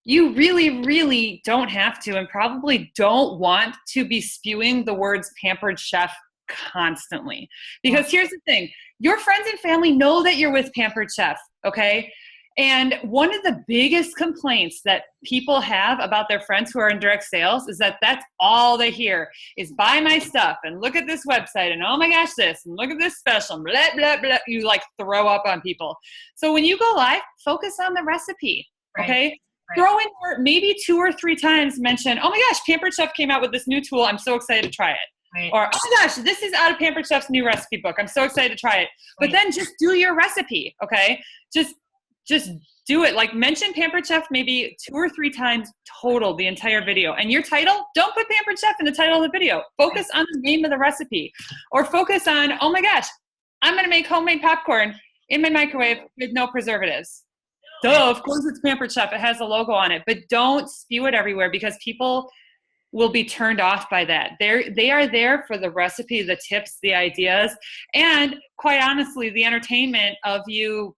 you really, really don't have to, and probably don't want to be spewing the words Pampered Chef constantly. Because here's the thing, your friends and family know that you're with Pampered Chef, okay? And one of the biggest complaints that people have about their friends who are in direct sales is that that's all they hear is buy my stuff and look at this website and oh my gosh this and look at this special, blah, blah, blah. You like throw up on people. So when you go live, focus on the recipe, okay? Right. Throw in maybe 2 or 3 times, mention, oh my gosh, Pampered Chef came out with this new tool. I'm so excited to try it. Right. Or, oh my gosh, this is out of Pampered Chef's new recipe book. I'm so excited to try it. But then just do your recipe, okay? Just do it. Like, mention Pampered Chef maybe 2 or 3 times total the entire video. And your title, don't put Pampered Chef in the title of the video. Focus on the name of the recipe. Or focus on, oh my gosh, I'm going to make homemade popcorn in my microwave with no preservatives. Duh, of course it's Pampered Chef. It has a logo on it. But don't spew it everywhere, because people will be turned off by that. They are there for the recipe, the tips, the ideas, and quite honestly, the entertainment of you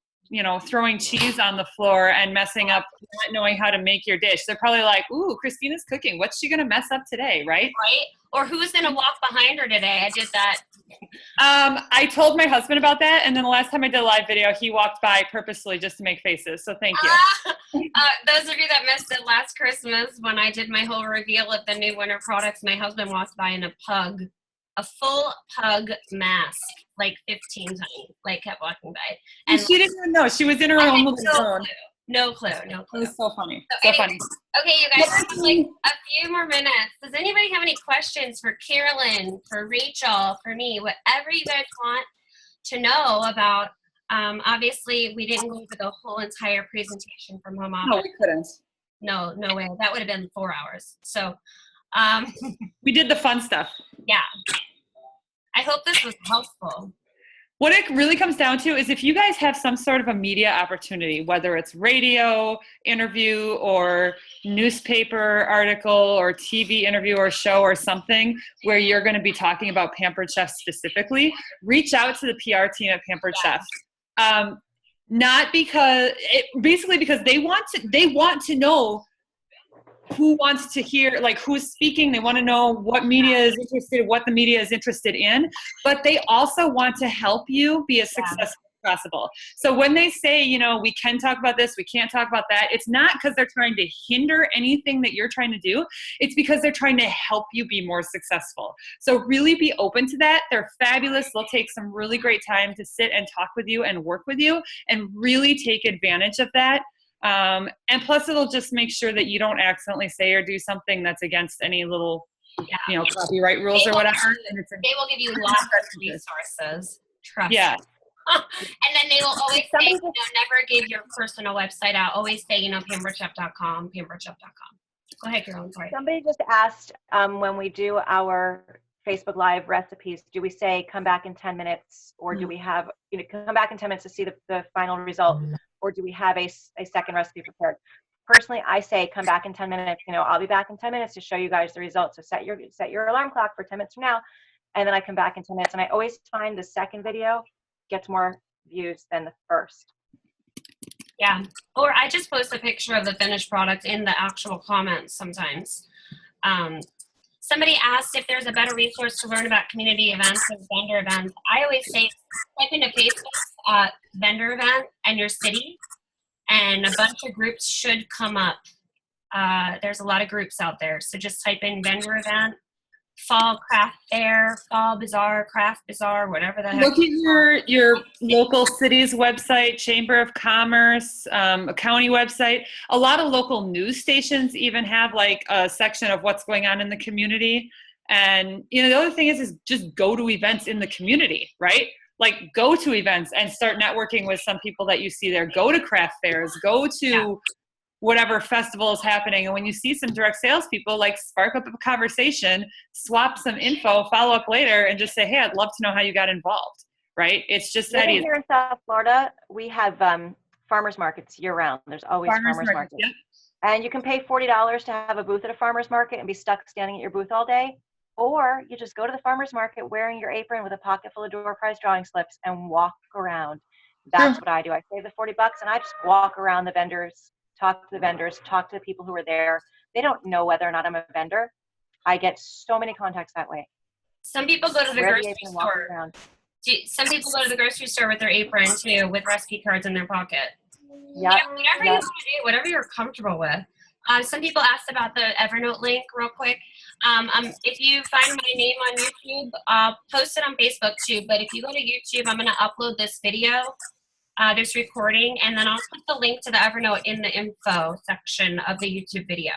throwing cheese on the floor and messing up, not knowing how to make your dish. They're probably like, ooh, Christina's cooking. What's she going to mess up today, right? Right. Or who's going to walk behind her today? I did that. I told my husband about that, and then the last time I did a live video, he walked by purposely just to make faces, so thank you. Those of you that missed it last Christmas, when I did my whole reveal of the new winter products, my husband walked by in a full pug mask, like 15 times, like kept walking by. And she didn't even know. She was in her own little zone. No clue. It was so funny. Funny. Okay, you guys, I have like a few more minutes. Does anybody have any questions for Carolyn, for Rachel, for me, whatever you guys want to know about? Obviously, we didn't go over the whole entire presentation from home office. No, we couldn't. No way. That would have been 4 hours. So we did the fun stuff. Yeah. I hope this was helpful. What it really comes down to is, if you guys have some sort of a media opportunity, whether it's radio interview or newspaper article or TV interview or show or something where you're going to be talking about Pampered Chef specifically, reach out to the PR team at Pampered Chef. Not because because they want to know who wants to hear, like, who's speaking. They want to know what media is interested, what the media is interested in, but they also want to help you be a successful possible. So when they say, you know, we can talk about this, we can't talk about that, it's not because they're trying to hinder anything that you're trying to do. It's because they're trying to help you be more successful. So really be open to that. They're fabulous. They'll take some really great time to sit and talk with you and work with you, and really take advantage of that. And plus it'll just make sure that you don't accidentally say or do something that's against any little, you know, copyright rules or whatever. And They will give you lots of resources. Trust me. Yeah. And then they will always say, you know, never give your personal website out. Always say, you know, pamperchef.com, pamperchef.com. Go ahead, Carolyn. Sorry. Somebody just asked when we do our Facebook Live recipes, do we say come back in 10 minutes, or do we have, you know, come back in 10 minutes to see the final result, or do we have a second recipe prepared? Personally, I say come back in 10 minutes. You know, I'll be back in 10 minutes to show you guys the results. So set your alarm clock for 10 minutes from now, and then I come back in 10 minutes. And I always find the second video gets more views than the first. Yeah. Or I just post a picture of the finished product in the actual comments sometimes. Somebody asked if there's a better resource to learn about community events or vendor events. I always say type into Facebook vendor event and your city, and a bunch of groups should come up. There's a lot of groups out there. So just type in vendor event, fall craft fair, fall bazaar, craft bazaar, whatever the heck. Look at your local city's website, Chamber of Commerce, a county website. A lot of local news stations even have like a section of what's going on in the community. And, you know, the other thing is just go to events in the community, right? Like go to events and start networking with some people that you see there. Go to craft fairs, go to whatever festival is happening. And when you see some direct sales people, like spark up a conversation, swap some info, follow up later, and just say, hey, I'd love to know how you got involved, right? It's just that easy. Here in South Florida, we have farmers markets year round. There's always farmers markets. Yeah. And you can pay $40 to have a booth at a farmer's market and be stuck standing at your booth all day. Or you just go to the farmer's market wearing your apron with a pocket full of door prize drawing slips and walk around. That's what I do. I save the $40 and I just walk around the vendors, talk to the vendors, talk to the people who are there. They don't know whether or not I'm a vendor. I get so many contacts that way. Some people go to the grocery store. Some people go to the grocery store with their apron too, with recipe cards in their pocket. Yeah. Whatever you want to do, whatever you're comfortable with. Some people asked about the Evernote link real quick. If you find my name on YouTube, I'll post it on Facebook too. But if you go to YouTube, I'm going to upload this video, this recording, and then I'll put the link to the Evernote in the info section of the YouTube video.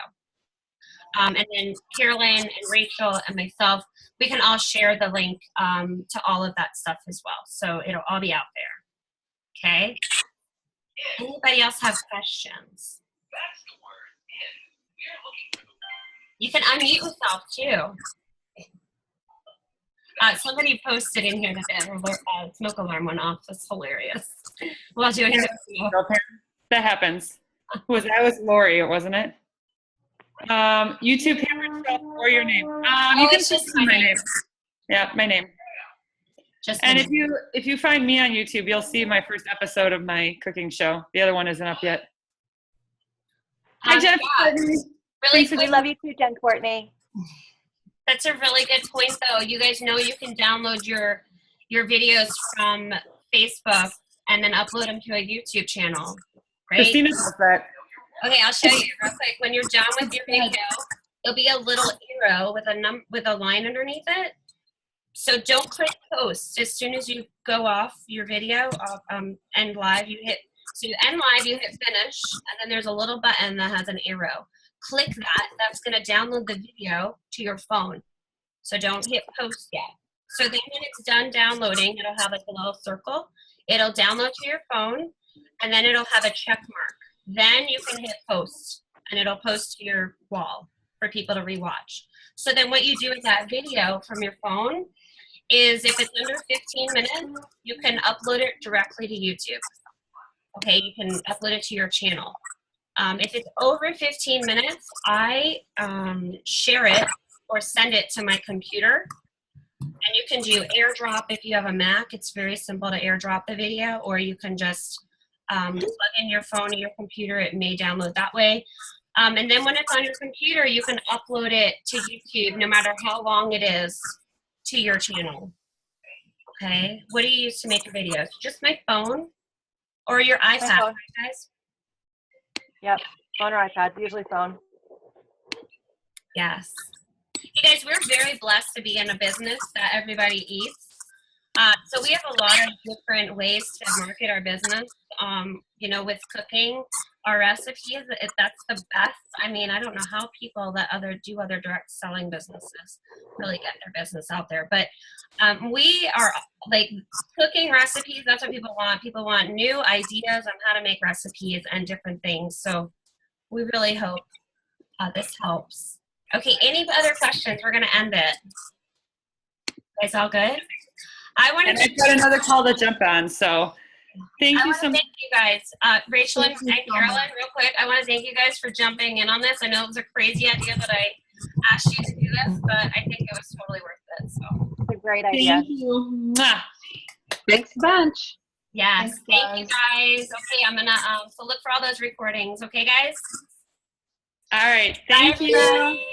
And then Carolyn and Rachel and myself, we can all share the link to all of that stuff as well. So it'll all be out there. Okay? Anybody else have questions? You can unmute yourself too. Somebody posted in here that the smoke alarm went off. That's hilarious. Well, doing that happens. That was Lori, wasn't it? YouTube Pampered or your name. You can just my name. Yeah, my name. And if you find me on YouTube, you'll see my first episode of my cooking show. The other one isn't up yet. Hi, Jennifer. Really we love you too, Jen Courtney. That's a really good point, though. You guys know you can download your videos from Facebook and then upload them to a YouTube channel, right? Christina does that. Okay, I'll show you real quick. When you're done with your video, there'll be a little arrow with a line underneath it. So don't click post. As soon as you go off your video, end live, you hit finish, and then there's a little button that has an arrow. Click that. That's going to download the video to your phone. So don't hit post yet. So then when it's done downloading, it'll have like a little circle. It'll download to your phone, and then it'll have a check mark. Then you can hit post, and it'll post to your wall for people to rewatch. So then what you do with that video from your phone is if it's under 15 minutes, you can upload it directly to YouTube. Okay, you can upload it to your channel. If it's over 15 minutes, I share it or send it to my computer. And you can do AirDrop if you have a Mac. It's very simple to AirDrop the video, or you can just plug in your phone or your computer. It may download that way. And then when it's on your computer, you can upload it to YouTube, no matter how long it is, to your channel. Okay. What do you use to make your videos? Just my phone or your iPad, phone. right, guys? Yep, phone or iPad, usually phone. Yes. You guys, we're very blessed to be in a business that everybody eats. So we have a lot of different ways to market our business. You know, with cooking, our recipes, that's the best. I mean, I don't know how people that do other direct selling businesses really get their business out there. But we are like cooking recipes. That's what people want. People want new ideas on how to make recipes and different things. So we really hope this helps. Okay, any other questions? We're going to end it. It's all good? I want to. I've got another call to jump on, so thank you so much. Thank you guys. Rachel and Carolyn, real quick, I want to thank you guys for jumping in on this. I know it was a crazy idea that I asked you to do this, but I think it was totally worth it. So It's a great idea. Thank you. Mwah. Thanks a bunch. yes, Thanks, thank you guys. Okay, I'm gonna so look for all those recordings. Okay, guys. All right. Bye, Thank you. everybody.